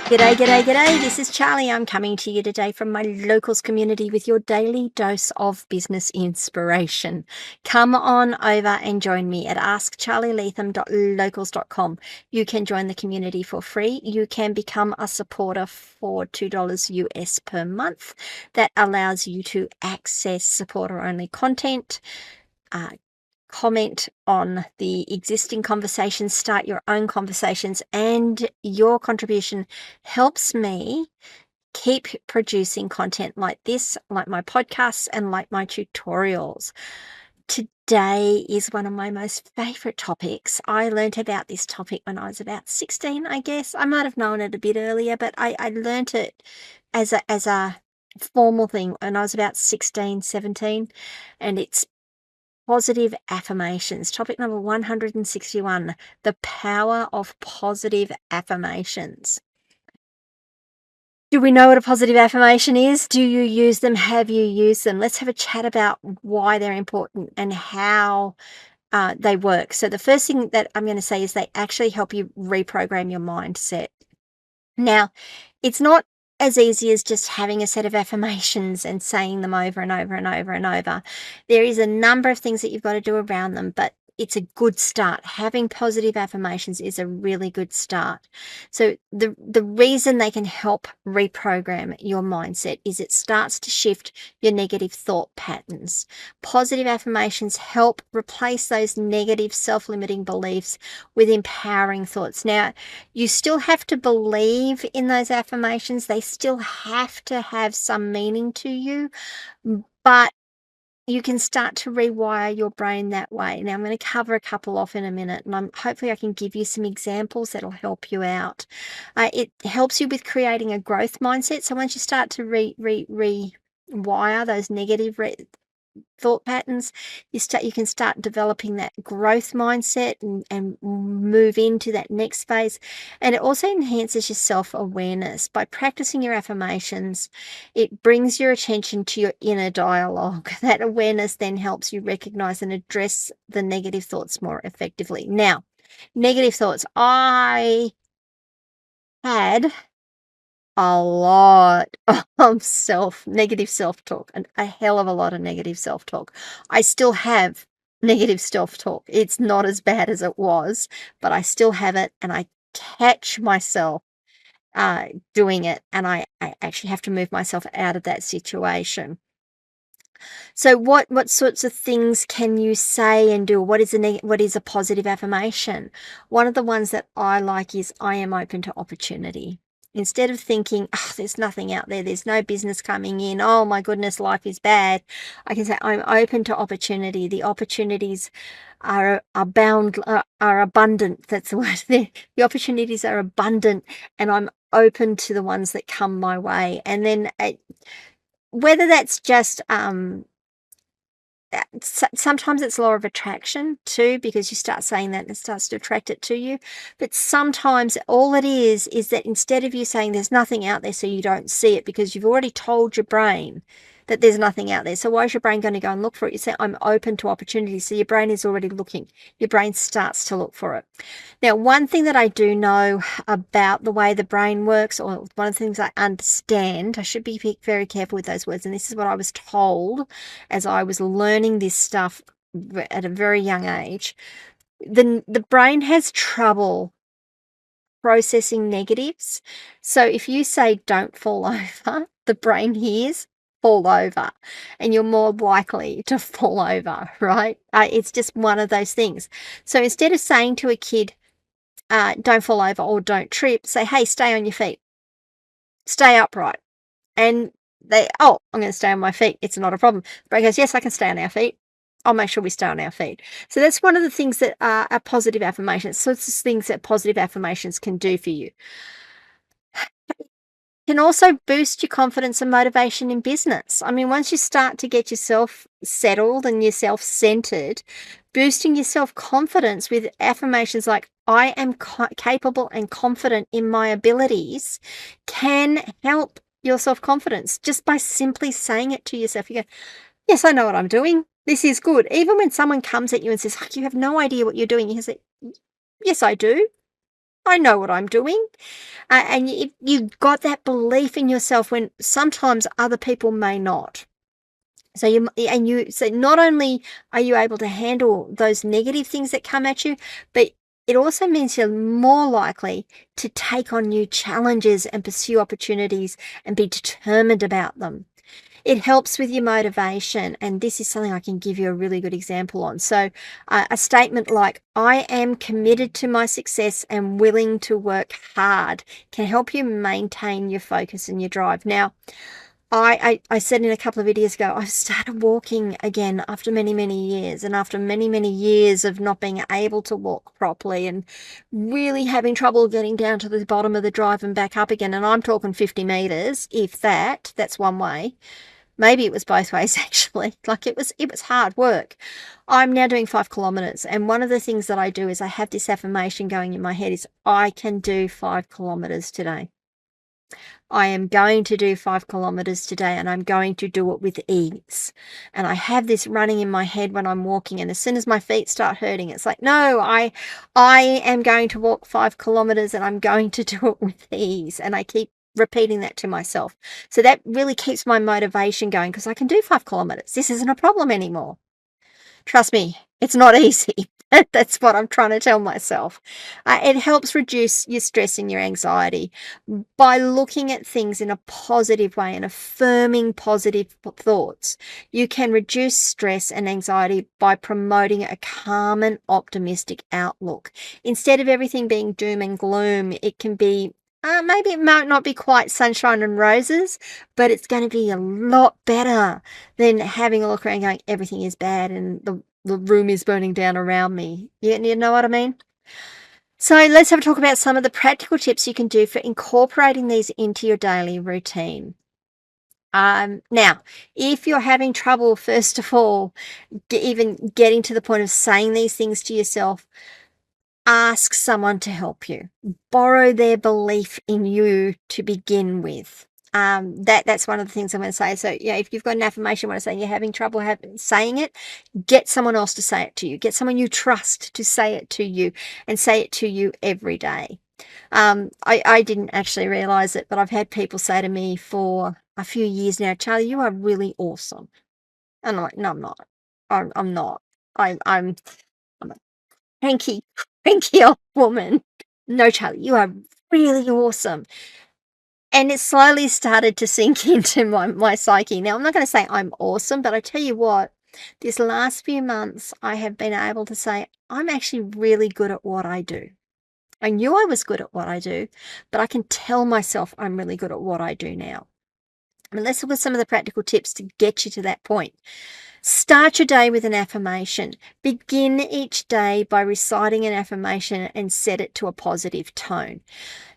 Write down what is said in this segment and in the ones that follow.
G'day, g'day, g'day. This is Charlie. I'm coming to you today from my locals community with your daily dose of business inspiration. Come on over and join me at askcharlieleetham.locals.com. You can join the community for free. You can become a supporter for $2 US per month. That allows you to access supporter-only content, comment on the existing conversations, start your own conversations, and your contribution helps me keep producing content like this, like my podcasts and like my tutorials. Today is one of my most favorite topics. I learnt about this topic when I was about 16, I guess. I might have known it a bit earlier, but I learnt it as a formal thing when I was about 16, 17, and it's positive affirmations. Topic number 161, the power of positive affirmations. Do we know what a positive affirmation is? Do you use them? Have you used them? Let's have a chat about why they're important and how they work. So the first thing that I'm going to say is they actually help you reprogram your mindset. Now, it's not as easy as just having a set of affirmations and saying them over and over and over and over. There is a number of things that you've got to do around them, but it's a good start. Having positive affirmations is a really good start. So the reason they can help reprogram your mindset is it starts to shift your negative thought patterns. Positive affirmations help replace those negative self-limiting beliefs with empowering thoughts. Now, you still have to believe in those affirmations. They still have to have some meaning to you, but you can start to rewire your brain that way. Now, I'm going to cover a couple off in a minute, and hopefully I can give you some examples that'll help you out. It helps you with creating a growth mindset. So once you start to rewire those negative thought patterns, you can start developing that growth mindset and move into that next phase. And it also enhances your self-awareness. By practicing your affirmations, it brings your attention to your inner dialogue. That awareness then helps you recognize and address the negative thoughts more effectively. Now, negative thoughts. I had a lot of negative self-talk, and a hell of a lot of negative self-talk. I still have negative self-talk. It's not as bad as it was, but I still have it, and I catch myself doing it, and I actually have to move myself out of that situation. So what sorts of things can you say and do? What is a positive affirmation? One of the ones that I like is I am open to opportunity. Instead of thinking, oh, there's nothing out there, there's no business coming in, oh my goodness, life is bad, I can say I'm open to opportunity. The opportunities are abundant. That's the word there. The opportunities are abundant, and I'm open to the ones that come my way. And then whether that's just sometimes it's law of attraction too, because you start saying that and it starts to attract it to you. But sometimes all it is that instead of you saying there's nothing out there, so you don't see it because you've already told your brain that there's nothing out there. So why is your brain going to go and look for it? You say, I'm open to opportunities. So your brain is already looking. Your brain starts to look for it. Now, one thing that I do know about the way the brain works, or one of the things I understand, I should be very careful with those words, and this is what I was told as I was learning this stuff at a very young age. The brain has trouble processing negatives. So if you say don't fall over, the brain hears fall over, and you're more likely to fall over, right? It's just one of those things. So instead of saying to a kid, don't fall over or don't trip, say, hey, stay on your feet, stay upright. And I'm going to stay on my feet. It's not a problem. The brain goes, yes, I can stay on our feet. I'll make sure we stay on our feet. So that's one of the things that are positive affirmations. Sorts of things that positive affirmations can do for you. Can also boost your confidence and motivation in business. I mean, once you start to get yourself settled and yourself centered, boosting your self-confidence with affirmations like I am capable and confident in my abilities can help your self-confidence just by simply saying it to yourself. You go, yes, I know what I'm doing. This is good. Even when someone comes at you and says, oh, you have no idea what you're doing, you can say, yes, I do. I know what I'm doing. And if you've got that belief in yourself when sometimes other people may not. So so not only are you able to handle those negative things that come at you, but it also means you're more likely to take on new challenges and pursue opportunities and be determined about them. It helps with your motivation, and this is something I can give you a really good example on. So, a statement like, I am committed to my success and willing to work hard can help you maintain your focus and your drive. Now, I said in a couple of videos ago, I've started walking again after many, many years, and after many, many years of not being able to walk properly and really having trouble getting down to the bottom of the drive and back up again. And I'm talking 50 meters, if that, that's one way. Maybe it was both ways actually. Like it was hard work. I'm now doing 5 kilometers, and one of the things that I do is I have this affirmation going in my head is I can do 5 kilometers today. I am going to do 5 kilometers today, and I'm going to do it with ease. And I have this running in my head when I'm walking, and as soon as my feet start hurting, it's like, no, I am going to walk 5 kilometers and I'm going to do it with ease. And I keep repeating that to myself. So that really keeps my motivation going because I can do 5 kilometers. This isn't a problem anymore. Trust me, it's not easy. That's what I'm trying to tell myself. It helps reduce your stress and your anxiety by looking at things in a positive way and affirming positive thoughts. You can reduce stress and anxiety by promoting a calm and optimistic outlook. Instead of everything being doom and gloom, it can be maybe it might not be quite sunshine and roses, but it's going to be a lot better than having a look around going, everything is bad and the room is burning down around me. You know what I mean? So let's have a talk about some of the practical tips you can do for incorporating these into your daily routine. Now, if you're having trouble, first of all, even getting to the point of saying these things to yourself, ask someone to help you. Borrow their belief in you to begin with. That's one of the things I'm going to say. So, yeah, if you've got an affirmation, when I say you're having trouble saying it, get someone else to say it to you. Get someone you trust to say it to you, and say it to you every day. I didn't actually realize it, but I've had people say to me for a few years now, Charlie, you are really awesome. And I'm like, no, I'm not. I'm not. I'm I'm a cranky, cranky old woman. No, Charlie, you are really awesome. And it slowly started to sink into my psyche. Now, I'm not going to say I'm awesome, but I tell you what, this last few months, I have been able to say I'm actually really good at what I do. I knew I was good at what I do, but I can tell myself I'm really good at what I do now. And let's look at some of the practical tips to get you to that point. Start your day with an affirmation. Begin each day by reciting an affirmation and set it to a positive tone.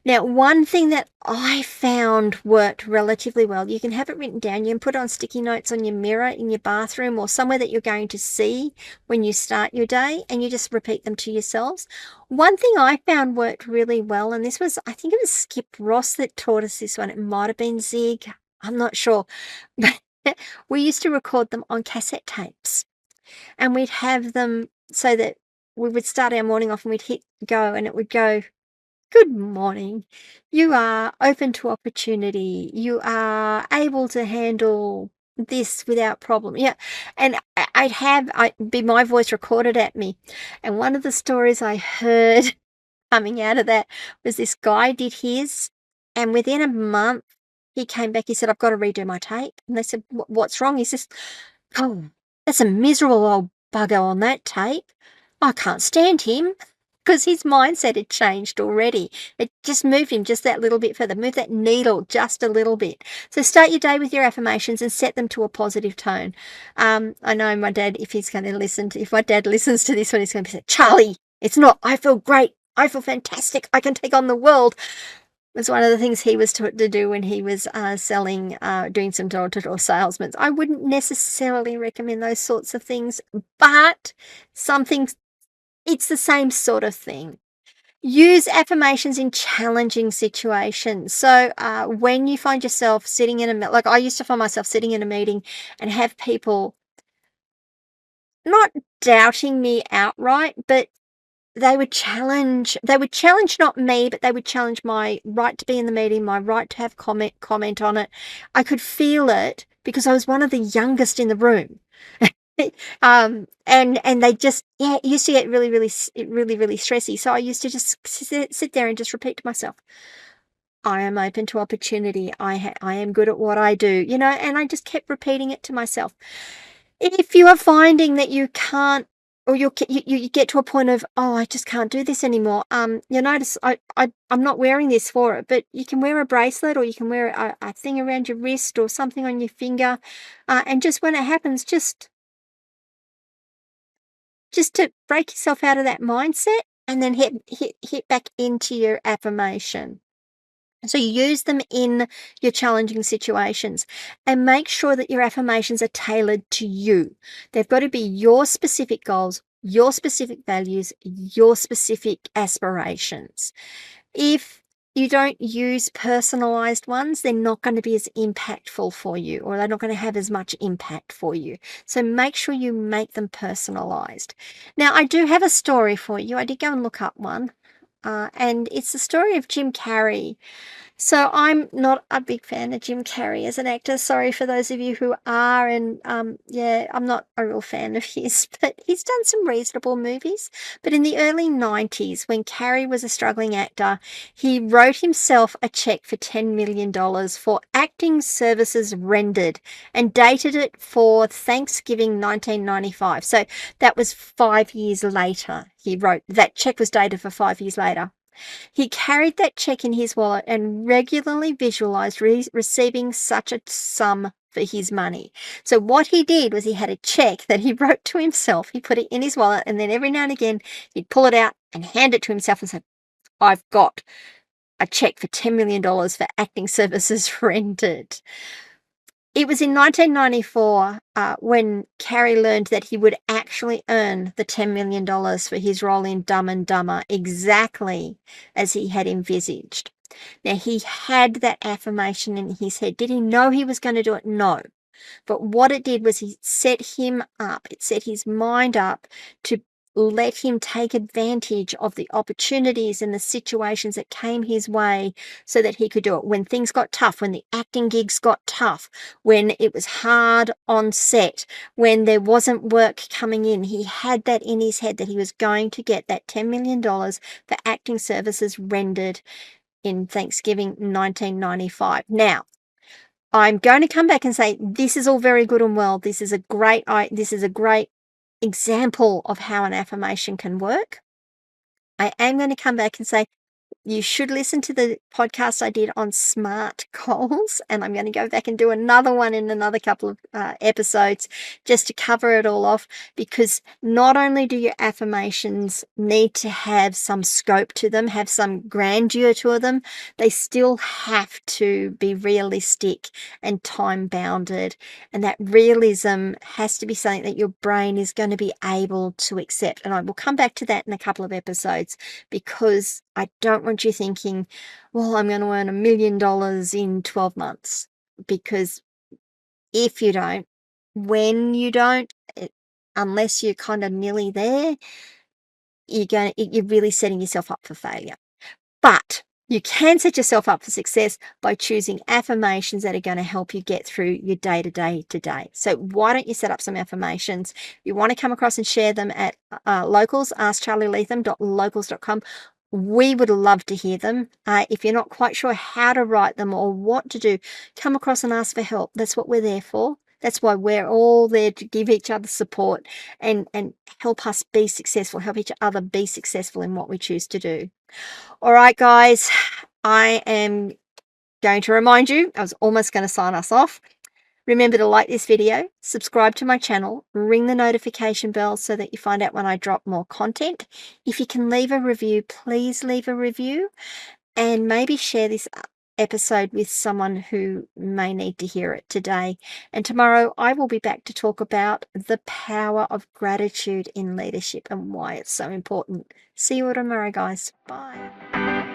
Now, one thing that I found worked relatively well, you can have it written down. You can put it on sticky notes on your mirror in your bathroom or somewhere that you're going to see when you start your day, and you just repeat them to yourselves. One thing I found worked really well, and this was, I think it was Skip Ross that taught us this one. It might have been Zig. I'm not sure. But we used to record them on cassette tapes, and we'd have them so that we would start our morning off and we'd hit go and it would go, good morning. You are open to opportunity. You are able to handle this without problem. Yeah. And I'd be my voice recorded at me. And one of the stories I heard coming out of that was this guy did his, and within a month, he came back. He said, I've got to redo my tape. And they said, What's wrong? He says, oh, that's a miserable old bugger on that tape. I can't stand him, because his mindset had changed already. It just moved him just that little bit further, move that needle just a little bit. So start your day with your affirmations and set them to a positive tone. I know my dad, if my dad listens to this one, he's going to say, Charlie, it's not, I feel great. I feel fantastic. I can take on the world. Was one of the things he was taught to do when he was doing some door-to-door salesmen. I wouldn't necessarily recommend those sorts of things, but it's the same sort of thing. Use affirmations in challenging situations. So when you find yourself sitting in like I used to find myself sitting in a meeting and have people not doubting me outright, but they would challenge not me, but they would challenge my right to be in the meeting, my right to have comment on it. I could feel it because I was one of the youngest in the room. And they just, yeah, it used to get really stressy. So I used to just sit there and just repeat to myself, I am open to opportunity. I am good at what I do, and I just kept repeating it to myself. If you are finding that you can't, or you get to a point of, oh, I just can't do this anymore. You notice I'm not wearing this for it, but you can wear a bracelet, or you can wear a thing around your wrist, or something on your finger, and just when it happens, just to break yourself out of that mindset, and then hit back into your affirmation. So you use them in your challenging situations, and make sure that your affirmations are tailored to you. They've got to be your specific goals, your specific values, your specific aspirations. If you don't use personalized ones, they're not going to be as impactful for you, or they're not going to have as much impact for you. So make sure you make them personalized. Now, I do have a story for you. I did go and look up one, and it's the story of Jim Carrey. So I'm not a big fan of Jim Carrey as an actor. Sorry for those of you who are, and yeah, I'm not a real fan of his, but he's done some reasonable movies. But in the early 90s, when Carrey was a struggling actor, he wrote himself a check for $10 million for acting services rendered, and dated it for Thanksgiving 1995. So that was 5 years later. He wrote that check was dated for 5 years later. He carried that check in his wallet and regularly visualized receiving such a sum for his money. So what he did was, he had a check that he wrote to himself. He put it in his wallet, and then every now and again he'd pull it out and hand it to himself and say, I've got a check for $10 million for acting services rendered. It was in 1994 when Carrey learned that he would actually earn the $10 million for his role in Dumb and Dumber, exactly as he had envisaged. Now, he had that affirmation in his head. Did he know he was going to do it? No. But what it did was, it set his mind up to let him take advantage of the opportunities and the situations that came his way, so that he could do it. When things got tough, when the acting gigs got tough, when it was hard on set, when there wasn't work coming in, he had that in his head that he was going to get that $10 million for acting services rendered in Thanksgiving 1995. Now, I'm going to come back and say, this is all very good and well. This is a great example of how an affirmation can work. I am going to come back and say, you should listen to the podcast I did on SMART goals, and I'm going to go back and do another one in another couple of episodes, just to cover it all off, because not only do your affirmations need to have some scope to them, have some grandeur to them, they still have to be realistic and time bounded, and that realism has to be something that your brain is going to be able to accept. And I will come back to that in a couple of episodes, because I don't want you thinking, well, I'm going to earn $1 million in 12 months. Because if you don't, when you don't, unless you're kind of nearly there, you're really setting yourself up for failure. But you can set yourself up for success by choosing affirmations that are going to help you get through your day to day. So why don't you set up some affirmations? You want to come across and share them at locals, askcharlyleetham.locals.com. We would love to hear them. If you're not quite sure how to write them or what to do, come across and ask for help. That's what we're there for. That's why we're all there, to give each other support and help us be successful, help each other be successful in what we choose to do. All right, guys, I am going to remind you, I was almost going to sign us off. Remember to like this video, subscribe to my channel, ring the notification bell so that you find out when I drop more content. If you can leave a review, please leave a review, and maybe share this episode with someone who may need to hear it today. And tomorrow I will be back to talk about the power of gratitude in leadership and why it's so important. See you all tomorrow, guys. Bye.